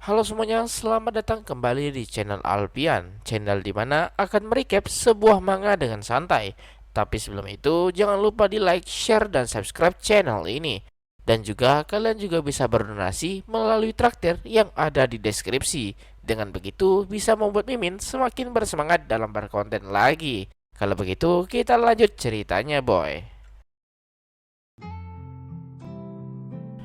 Halo semuanya, selamat datang kembali di channel Alpian, channel dimana akan merecap sebuah manga dengan santai. Tapi sebelum itu, jangan lupa di like, share, dan subscribe channel ini. Dan juga kalian juga bisa berdonasi melalui traktir yang ada di deskripsi. Dengan begitu, bisa membuat Mimin semakin bersemangat dalam berkonten lagi. Kalau begitu, kita lanjut ceritanya, boy.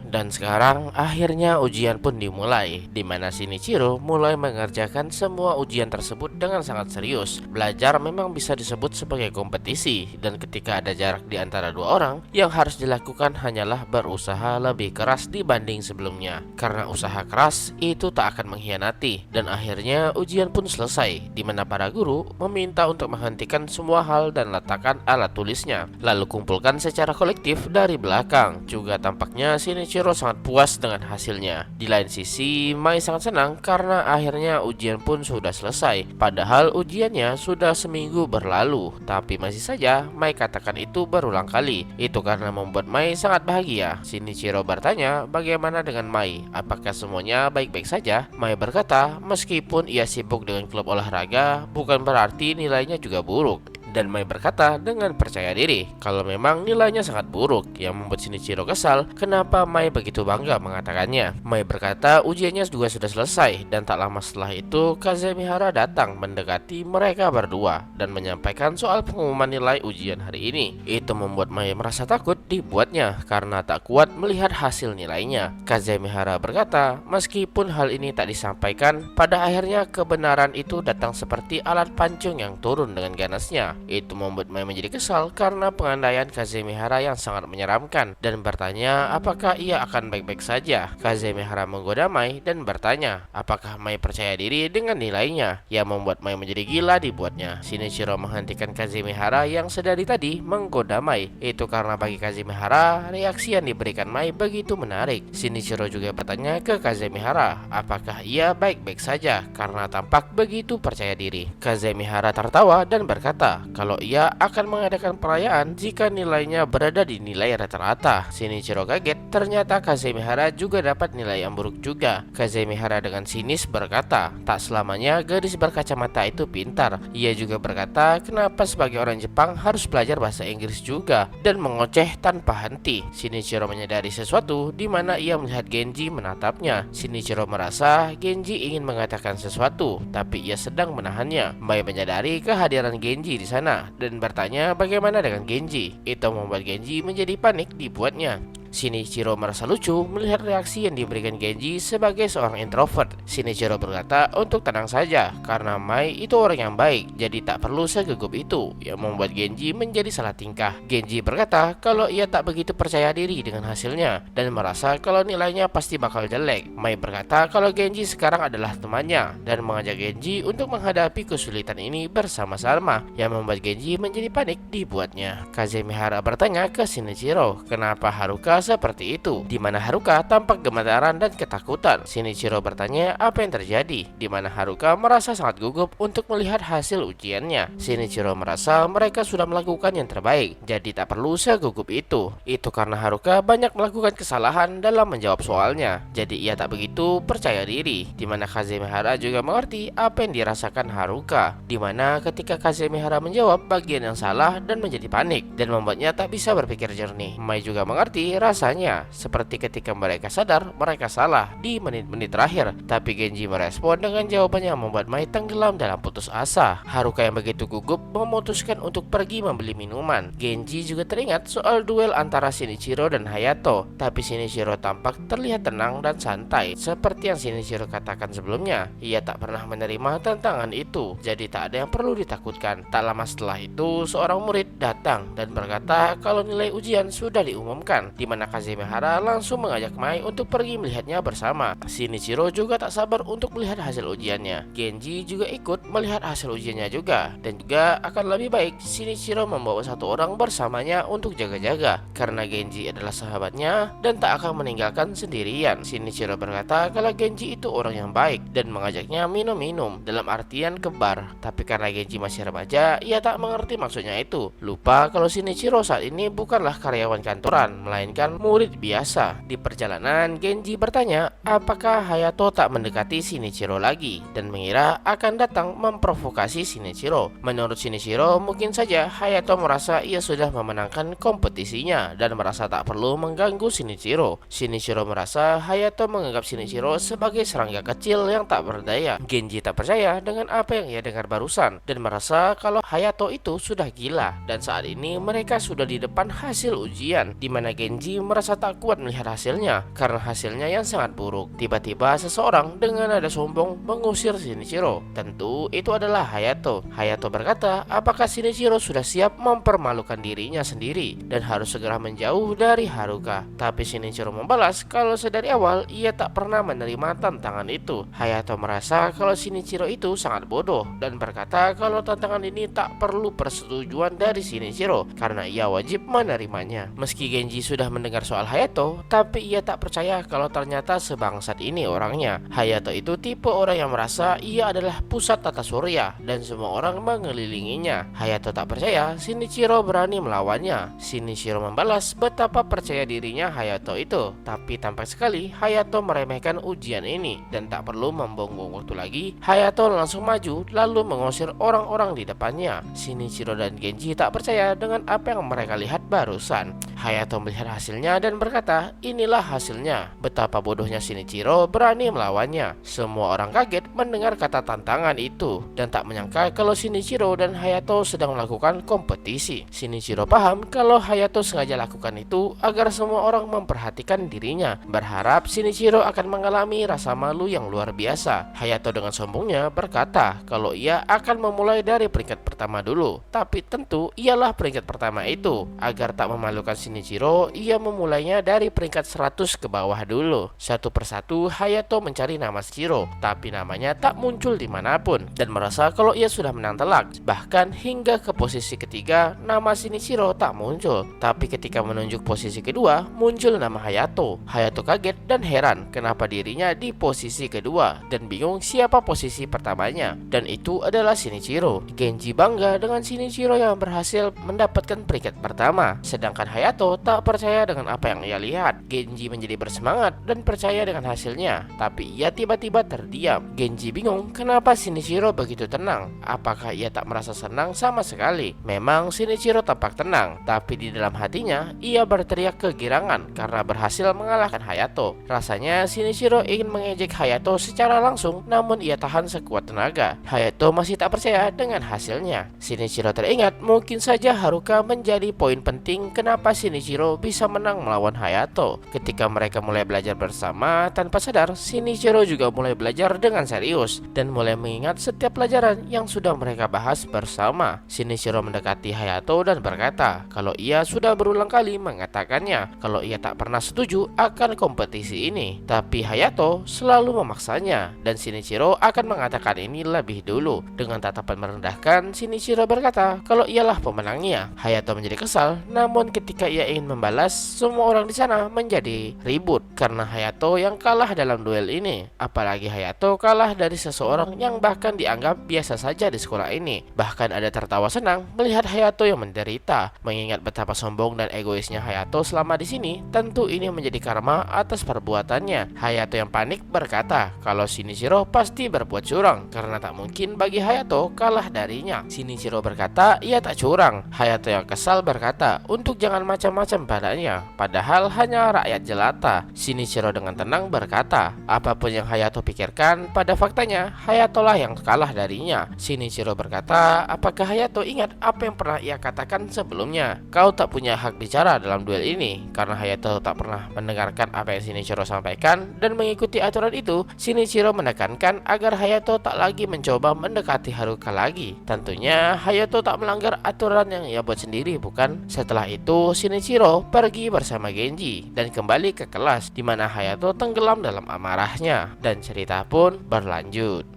Dan sekarang akhirnya ujian pun dimulai, di mana Shinichiro mulai mengerjakan semua ujian tersebut dengan sangat serius. Belajar memang bisa disebut sebagai kompetisi, dan ketika ada jarak di antara dua orang, yang harus dilakukan hanyalah berusaha lebih keras dibanding sebelumnya. Karena usaha keras itu tak akan mengkhianati, dan akhirnya ujian pun selesai, di mana para guru meminta untuk menghentikan semua hal dan letakkan alat tulisnya, lalu kumpulkan secara kolektif dari belakang. Juga tampaknya Shinichiro sangat puas dengan hasilnya. Di lain sisi, Mai sangat senang karena akhirnya ujian pun sudah selesai. Padahal ujiannya sudah seminggu berlalu, tapi masih saja Mai katakan itu berulang kali. Itu karena membuat Mai sangat bahagia. Shinichiro bertanya bagaimana dengan Mai, apakah semuanya baik-baik saja? Mai berkata, meskipun ia sibuk dengan klub olahraga, bukan berarti nilainya juga buruk. Dan Mai berkata dengan percaya diri kalau memang nilainya sangat buruk, yang membuat Shinichiro kesal kenapa Mai begitu bangga mengatakannya. Mai berkata ujiannya juga sudah selesai, dan tak lama setelah itu Kazemihara datang mendekati mereka berdua dan menyampaikan soal pengumuman nilai ujian hari ini. Itu membuat Mai merasa takut dibuatnya karena tak kuat melihat hasil nilainya. Kazemihara berkata meskipun hal ini tak disampaikan, pada akhirnya kebenaran itu datang seperti alat pancung yang turun dengan ganasnya. Itu membuat Mai menjadi kesal karena pengandaian Kazemihara yang sangat menyeramkan, dan bertanya apakah ia akan baik-baik saja. Kazemihara menggoda Mai dan bertanya apakah Mai percaya diri dengan nilainya, yang membuat Mai menjadi gila dibuatnya. Shinichiro menghentikan Kazemihara yang sedari tadi menggoda Mai. Itu karena bagi Kazemihara reaksi yang diberikan Mai begitu menarik. Shinichiro juga bertanya ke Kazemihara apakah ia baik-baik saja karena tampak begitu percaya diri. Kazemihara tertawa dan berkata kalau ia akan mengadakan perayaan jika nilainya berada di nilai rata-rata. Shinichiro kaget, ternyata Kazemihara juga dapat nilai yang buruk juga. Kazemihara dengan sinis berkata, tak selamanya gadis berkacamata itu pintar. Ia juga berkata, kenapa sebagai orang Jepang harus belajar bahasa Inggris juga, dan mengoceh tanpa henti. Shinichiro menyadari sesuatu di mana ia melihat Genji menatapnya. Shinichiro merasa Genji ingin mengatakan sesuatu, tapi ia sedang menahannya. Mai menyadari kehadiran Genji di sana dan bertanya bagaimana dengan Genji. Itu membuat Genji menjadi panik dibuatnya. Shinichiro merasa lucu melihat reaksi yang diberikan Genji sebagai seorang introvert. Shinichiro berkata untuk tenang saja karena Mai itu orang yang baik, jadi tak perlu segugup itu, yang membuat Genji menjadi salah tingkah. Genji berkata kalau ia tak begitu percaya diri dengan hasilnya dan merasa kalau nilainya pasti bakal jelek. Mai berkata kalau Genji sekarang adalah temannya dan mengajak Genji untuk menghadapi kesulitan ini bersama-sama, yang membuat Genji menjadi panik dibuatnya. Kazemihara bertanya ke Shinichiro kenapa Haruka seperti itu, di mana Haruka tampak gemetaran dan ketakutan. Shinichiro bertanya apa yang terjadi, di mana Haruka merasa sangat gugup untuk melihat hasil ujiannya. Shinichiro merasa mereka sudah melakukan yang terbaik, jadi tak perlu segugup itu. Itu karena Haruka banyak melakukan kesalahan dalam menjawab soalnya, jadi ia tak begitu percaya diri. Di mana Kazemihara juga mengerti apa yang dirasakan Haruka, di mana ketika Kazemihara menjawab bagian yang salah dan menjadi panik dan membuatnya tak bisa berpikir jernih. Mai juga mengerti rasanya seperti ketika mereka sadar mereka salah di menit-menit terakhir, tapi Genji merespon dengan jawabannya yang membuat Mai tenggelam dalam putus asa. Haruka yang begitu gugup memutuskan untuk pergi membeli minuman. Genji juga teringat soal duel antara Shinichiro dan Hayato, tapi Shinichiro tampak terlihat tenang dan santai seperti yang Shinichiro katakan sebelumnya. Ia tak pernah menerima tantangan itu, jadi tak ada yang perlu ditakutkan. Tak lama setelah itu seorang murid datang dan berkata kalau nilai ujian sudah diumumkan, di mana Kazemihara langsung mengajak Mai untuk pergi melihatnya bersama. Shinichiro juga tak sabar untuk melihat hasil ujiannya. Genji juga ikut melihat hasil ujiannya juga, dan juga akan lebih baik Shinichiro membawa satu orang bersamanya untuk jaga-jaga karena Genji adalah sahabatnya dan tak akan meninggalkan sendirian. Shinichiro berkata kalau Genji itu orang yang baik dan mengajaknya minum-minum, dalam artian ke bar. Tapi karena Genji masih remaja, ia tak mengerti maksudnya itu. Lupa kalau Shinichiro saat ini bukanlah karyawan kantoran, melainkan bagaikan murid biasa. Di perjalanan, Genji bertanya apakah Hayato tak mendekati Shinichiro lagi dan mengira akan datang memprovokasi Shinichiro. Menurut Shinichiro, mungkin saja Hayato merasa ia sudah memenangkan kompetisinya dan merasa tak perlu mengganggu Shinichiro. Shinichiro merasa Hayato menganggap Shinichiro sebagai serangga kecil yang tak berdaya. Genji tak percaya dengan apa yang ia dengar barusan dan merasa kalau Hayato itu sudah gila. Dan saat ini mereka sudah di depan hasil ujian, di mana Genji merasa tak kuat melihat hasilnya karena hasilnya yang sangat buruk. Tiba-tiba seseorang dengan nada sombong mengusir Shinichiro. Tentu itu adalah Hayato. Hayato berkata apakah Shinichiro sudah siap mempermalukan dirinya sendiri dan harus segera menjauh dari Haruka. Tapi Shinichiro membalas kalau sedari awal ia tak pernah menerima tantangan itu. Hayato merasa kalau Shinichiro itu sangat bodoh dan berkata kalau tantangan ini tak perlu persetujuan dari Shinichiro karena ia wajib menerimanya. Meski Genji sudah mendengar soal Hayato, tapi ia tak percaya kalau ternyata sebangsat ini orangnya. Hayato itu tipe orang yang merasa ia adalah pusat tata surya dan semua orang mengelilinginya. Hayato tak percaya Shinichiro berani melawannya. Shinichiro membalas betapa percaya dirinya Hayato itu, tapi tampak sekali Hayato meremehkan ujian ini dan tak perlu membuang waktu lagi. Hayato langsung maju lalu mengusir orang-orang di depannya. Shinichiro dan Genji tak percaya dengan apa yang mereka lihat barusan. Hayato melihat hasilnya dan berkata, inilah hasilnya. Betapa bodohnya Shinichiro berani melawannya. Semua orang kaget mendengar kata tantangan itu dan tak menyangka kalau Shinichiro dan Hayato sedang melakukan kompetisi. Shinichiro paham kalau Hayato sengaja lakukan itu agar semua orang memperhatikan dirinya, berharap Shinichiro akan mengalami rasa malu yang luar biasa. Hayato dengan sombongnya berkata kalau ia akan memulai dari peringkat pertama dulu, tapi tentu ialah peringkat pertama itu. Agar tak memalukan Shinichiro, ia memulainya dari peringkat 100 ke bawah dulu. Satu persatu Hayato mencari nama Shinichiro, tapi namanya tak muncul dimanapun dan merasa kalau ia sudah menang telak. Bahkan hingga ke posisi ketiga, nama Shinichiro tak muncul. Tapi ketika menunjuk posisi kedua, muncul nama Hayato. Hayato kaget dan heran kenapa dirinya di posisi kedua dan bingung siapa posisi pertamanya, dan itu adalah Shinichiro. Genji bangga dengan Shinichiro yang berhasil mendapatkan peringkat pertama, sedangkan Hayato tak percaya dengan apa yang ia lihat. Genji menjadi bersemangat dan percaya dengan hasilnya, tapi ia tiba-tiba terdiam. Genji bingung kenapa Shinichiro begitu tenang. Apakah ia tak merasa senang sama sekali? Memang Shinichiro tampak tenang, tapi di dalam hatinya ia berteriak kegirangan karena berhasil mengalahkan Hayato. Rasanya Shinichiro ingin mengejek Hayato secara langsung, namun ia tahan sekuat tenaga. Hayato masih tak percaya dengan hasilnya. Shinichiro teringat mungkin saja Haruka menjadi poin penting kenapa Shinichiro bisa menang melawan Hayato. Ketika mereka mulai belajar bersama, tanpa sadar Shinichiro juga mulai belajar dengan serius dan mulai mengingat setiap pelajaran yang sudah mereka bahas bersama. Shinichiro mendekati Hayato dan berkata kalau ia sudah berulang kali mengatakannya kalau ia tak pernah setuju akan kompetisi ini, tapi Hayato selalu memaksanya dan Shinichiro akan mengatakan ini lebih dulu. Dengan tatapan merendahkan, Shinichiro berkata kalau ialah pemenangnya. Hayato menjadi kesal, namun ketika ia ingin membalas, semua orang di sana menjadi ribut karena Hayato yang kalah dalam duel ini. Apalagi Hayato kalah dari seseorang yang bahkan dianggap biasa saja di sekolah ini. Bahkan ada tertawa senang melihat Hayato yang menderita. Mengingat betapa sombong dan egoisnya Hayato selama di sini, tentu ini menjadi karma atas perbuatannya. Hayato yang panik berkata kalau Shinichiro pasti berbuat curang karena tak mungkin bagi Hayato kalah darinya. Shinichiro berkata ia tak curang. Hayato yang kesal berkata untuk jangan macam-macam padanya, padahal hanya rakyat jelata. Shinichiro dengan tenang berkata apapun yang Hayato pikirkan, pada faktanya Hayato lah yang kalah darinya. Shinichiro berkata apakah Hayato ingat apa yang pernah ia katakan sebelumnya? Kau tak punya hak bicara dalam duel ini. Karena Hayato tak pernah mendengarkan apa yang Shinichiro sampaikan dan mengikuti aturan itu, Shinichiro menekankan agar Hayato tak lagi mencoba mendekati Haruka lagi. Tentunya Hayato tak melanggar aturan yang ia buat sendiri, bukan? Setelah itu Shinichiro pergi bersama Genji dan kembali ke kelas di mana Hayato tenggelam dalam amarahnya dan cerita pun berlanjut.